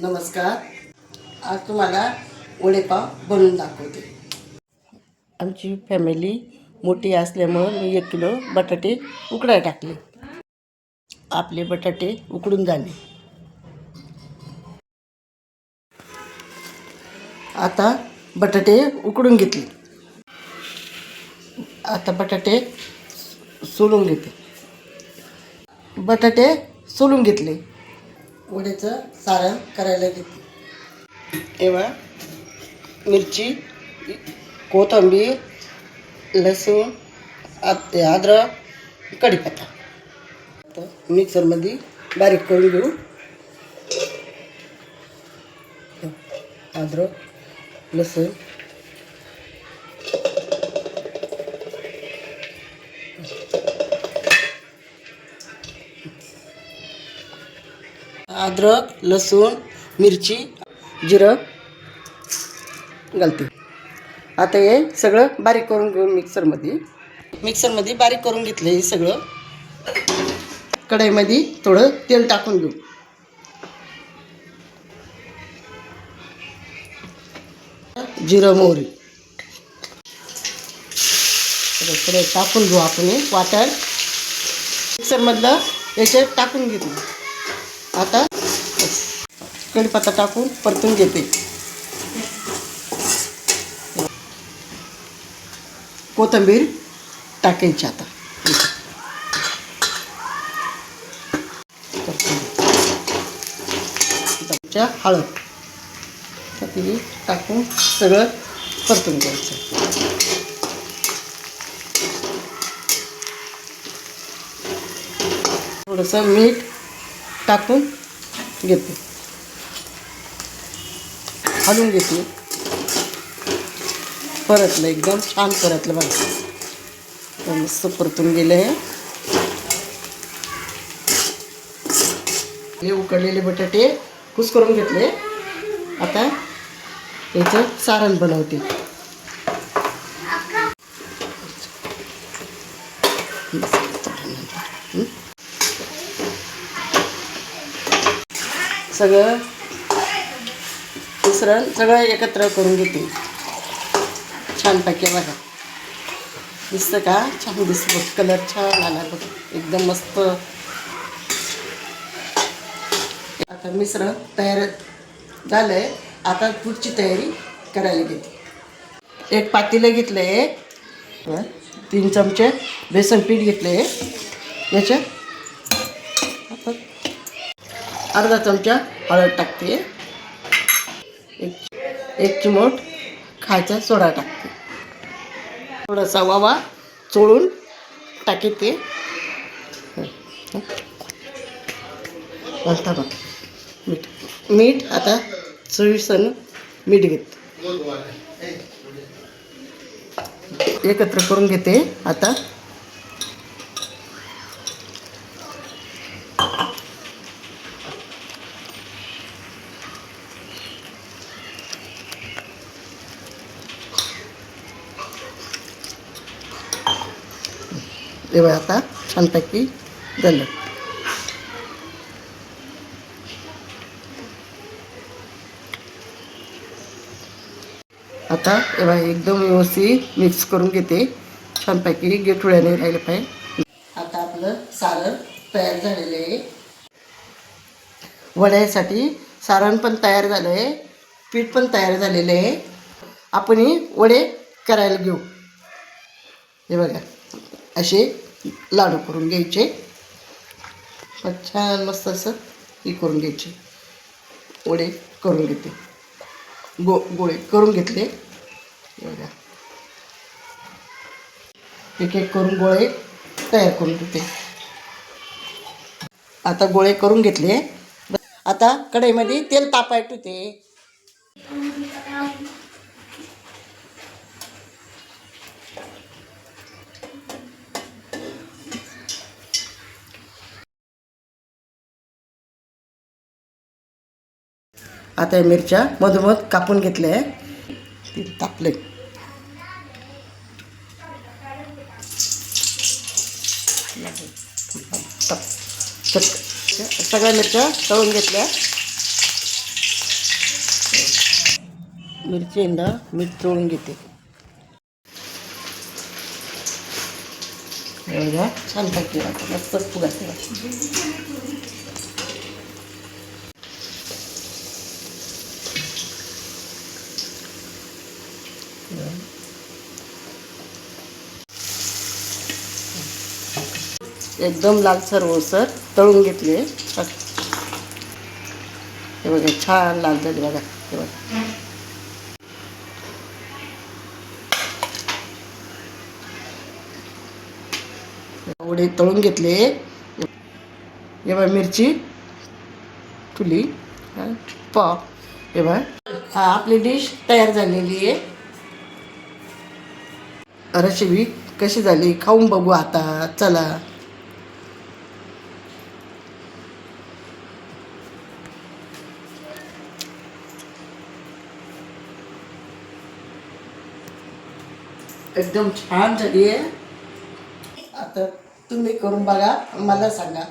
नमस्कार. आज तुम्हाला वडेपाव बनवून दाखवते. आमची फॅमिली मोठी असल्यामुळं मी 1 किलो बटाटे उकडायला टाकले. आपले बटाटे उकडून झाले. आता बटाटे उकडून घेतले. आता बटाटे सोलून घेते. बटाटे सोलून घेतले. वड्याचं सारण करायला घेतले. तेव्हा मिरची, कोथिंबीर, लसूण, अद्रक, कढीपत्ता तर मिक्सरमध्ये बारीक करून घेऊ. अद्रक, लसूण, अद्रक, लसूण, मिरची, जिरं घालते. आता हे सगळं बारीक करून घेऊ. मिक्सरमध्ये बारीक करून घेतलं. हे सगळं कढईमध्ये थोडं तेल टाकून घेऊ. जिरं, मोहरी थोडं टाकून घेऊ. आपण हे वाटण मिक्सरमधलं याच्यात टाकून घेतलं. आता कढीपत्ता टाकून परतून घेते. कोथिंबीर टाकायची. आता हळद ती टाकून सगळं परतून घ्यायचं. थोडंसं मीठ टाकून घेते. हलवून घेते. परतलं एकदम छान परतलं बघा. मस्त परतून गेलं. हे उकडलेले बटाटे कुस्करून घेतले. आता याचं सारण बनवते. सगळं मिश्रण सगळं एकत्र करून घेते. छानपैकी बघा दिसतं का? छान दिसतं. कलर छान आला बघ. एकदम मस्त. आता मिश्रण तयार झालं आहे. आता पुढची तयारी करायला घेते. एक पातेलं घेतलं आहे. 3 चमचे बेसन पीठ घेतलं आहे. याच्यात अर्धा चमचा हळद टाकते. एक चिमूट खायचा सोडा टाकते. थोडासा वावा चोळून टाकते. नंतर मीठ आता चवीनुसार मीठ घेते. एकत्र करून घेते. आता तेव्हा आता छानपैकी झालं. आता तेव्हा एकदम व्यवस्थित मिक्स करून घेते. छानपैकी गेठुळ्याने राहिलं पाहिजे. आता आपलं सारण तयार झालेलं आहे. वड्यासाठी सारण पण तयार झालं आहे. पीठ पण तयार झालेलं आहे. आपण ही वडे करायला घेऊ. हे बघा असे लाडू करून घ्यायचे. छान मस्त असं हे करून घ्यायचे. वडे करून घेते. गोळे करून घेतले. बघा एक एक करून गोळे तयार करून घेते. आता गोळे करून घेतले. आता कढईमध्ये तेल तापायला ठेवते. आता या मिरच्या मधोमध कापून घेतल्या. ते तापले. सगळ्या मिरच्या तळून घेतल्या. मिरची ना मीठ चोळून घेते. एवढा छान टाकते आता मस्तच फुगायचं. एकदम लालसर ओसर तळून घेतले. हे बघा छान लाल झाले बघा. हे बघा एवढे तळून घेतले. हे बघा मिरची ठुली पाव. हे बघा हा आपली डिश तयार झालेली आहे. रेसिपी कशी झाली खाऊन बघू आता. चला. एकदम छान झाली आहे. आता तुम्ही करून बघा मला सांगा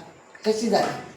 कशी झाली.